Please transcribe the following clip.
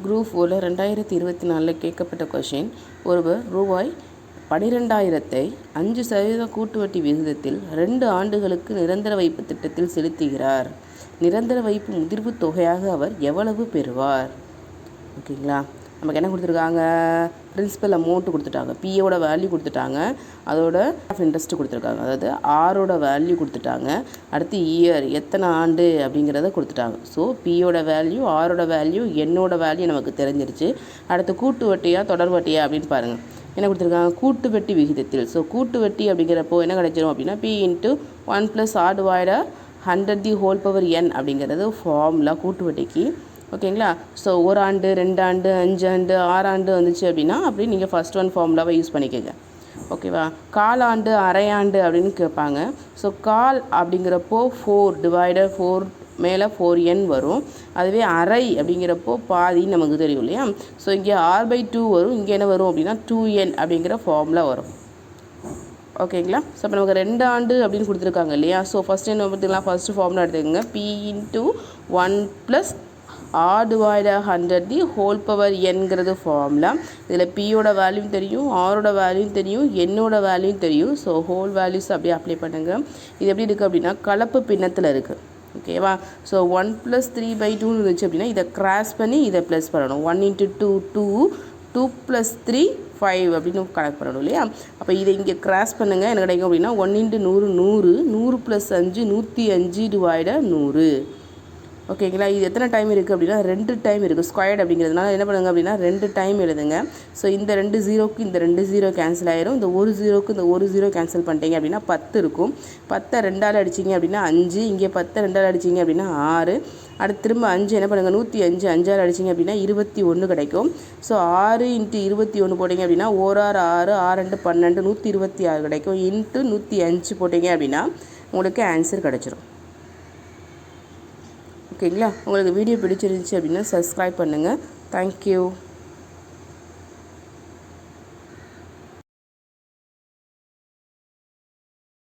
Group 4 2024 கேட்கப்பட்ட question. ஒருவர் ரூபாய் 12,000 5% கூட்டு வட்டி விகிதத்தில் 2 ஆண்டுகளுக்கு நிரந்தர வைப்பு திட்டத்தில் செலுத்துகிறார். நிரந்தர வைப்பு முதிர்வு தொகையாக அவர் எவ்வளவு பெறுவார்? ஓகேங்களா, நமக்கு என்ன கொடுத்துருக்காங்க? பிரின்சிபல் அமௌண்ட்டு கொடுத்துட்டாங்க, பிஏவோட வேல்யூ கொடுத்துட்டாங்க, அதோட இன்ட்ரெஸ்ட்டு கொடுத்துருக்காங்க, அதாவது ஆரோட வேல்யூ கொடுத்துட்டாங்க, அடுத்து இயர் எத்தனை ஆண்டு அப்படிங்கிறத கொடுத்துட்டாங்க. ஸோ பியோட வேல்யூ, ஆரோட வேல்யூ, என்னோட வேல்யூ நமக்கு தெரிஞ்சிருச்சு. அடுத்து கூட்டு வட்டியா தொடர் வட்டியா அப்படின்னு பாருங்கள். என்ன கொடுத்துருக்காங்க? கூட்டு வட்டி விகிதத்தில். ஸோ கூட்டு வட்டி அப்படிங்கிறப்போ என்ன கிடைச்சிரும் அப்படின்னா P × 1 + r / 100 n அப்படிங்கிறது ஃபார்முலா கூட்டு வட்டிக்கு. ஓகேங்களா, ஸோ 1 ஆண்டு 2 ஆண்டு 5 ஆண்டு 6 ஆண்டு வந்துச்சு அப்படின்னா அப்படி நீங்கள் ஃபஸ்ட் ஒன் ஃபார்முலாவை யூஸ் பண்ணிக்கோங்க. ஓகேவா, காலாண்டு அரையாண்டு அப்படின்னு கேட்பாங்க. ஸோ கால் அப்படிங்கிறப்போ 4 / 4 மேலே 4n வரும். அதுவே அரை அப்படிங்கிறப்போ பாதின்னு நமக்கு தெரியும் இல்லையா? ஸோ இங்கே r/2 வரும், இங்கே என்ன வரும் அப்படின்னா 2n அப்படிங்கிற ஃபார்முலா வரும். ஓகேங்களா, ஸோ இப்போ நமக்கு 2 ஆண்டு அப்படின்னு கொடுத்துருக்காங்க இல்லையா? ஸோ ஃபஸ்ட்டு என்ன பார்த்துக்கலாம்? ஃபஸ்ட்டு ஃபார்முலா எடுத்துக்கோங்க. P × 1 + r / 100 nங்கிறது ஃபார்முலா. இதில் பியோட வேல்யூ தெரியும், ஆரோட வேல்யூ தெரியும், என்னோட வேல்யூ தெரியும். ஸோ ஹோல் வேல்யூஸ் அப்படியே அப்ளை பண்ணுங்கள். இது எப்படி இருக்குது அப்படின்னா கலப்பு பின்னத்தில் இருக்குது. ஓகேவா, ஸோ 1 + 3/2 இருந்துச்சு அப்படின்னா இதை கிராஸ் பண்ணி இதை ப்ளஸ் பண்ணணும். 1 × 2 2, 2 + 3 5 அப்படின்னு கணக்கு பண்ணணும் இல்லையா? அப்போ இதை இங்கே கிராஸ் பண்ணுங்கள். என்ன கிடைக்கும் அப்படின்னா 1 × 100 100, 100 + 5 105 / 100. ஓகேங்களா, இது எத்தனை டைம் இருக்குது அப்படின்னா 2 டைம் இருக்குது. ஸ்கொயர்ட் அப்படிங்கிறதுனால என்ன பண்ணுங்க அப்படின்னா 2 டைம் எழுதுங்க. ஸோ இந்த 2 0க்கு இந்த 2 0 கேன்சல் ஆயிரும். இந்த 1 0க்கு இந்த 1 0 கேன்சல் பண்ணிட்டீங்க அப்படின்னா 10 இருக்கும். 10 2ஆல் அடிச்சிங்க அப்படின்னா 5, இங்கே 10 2ஆல் அடிச்சிங்க அப்படின்னா 6. அடுத்து திரும்ப 5 என்ன பண்ணுங்கள் 105 5ஆல் அடிச்சிங்க அப்படின்னா 21 கிடைக்கும். ஸோ 6 × 21 போட்டிங்க அப்படின்னா 1 6 6 6 2 12 126 கிடைக்கும். × 105 போட்டிங்க அப்படின்னா உங்களுக்கு ஆன்சர் கிடச்சிரும். ஓகேங்களா, உங்களுக்கு வீடியோ பிடிச்சிருந்துச்சு அப்படின்னா சப்ஸ்கிரைப் பண்ணுங்கள். தேங்க்யூ.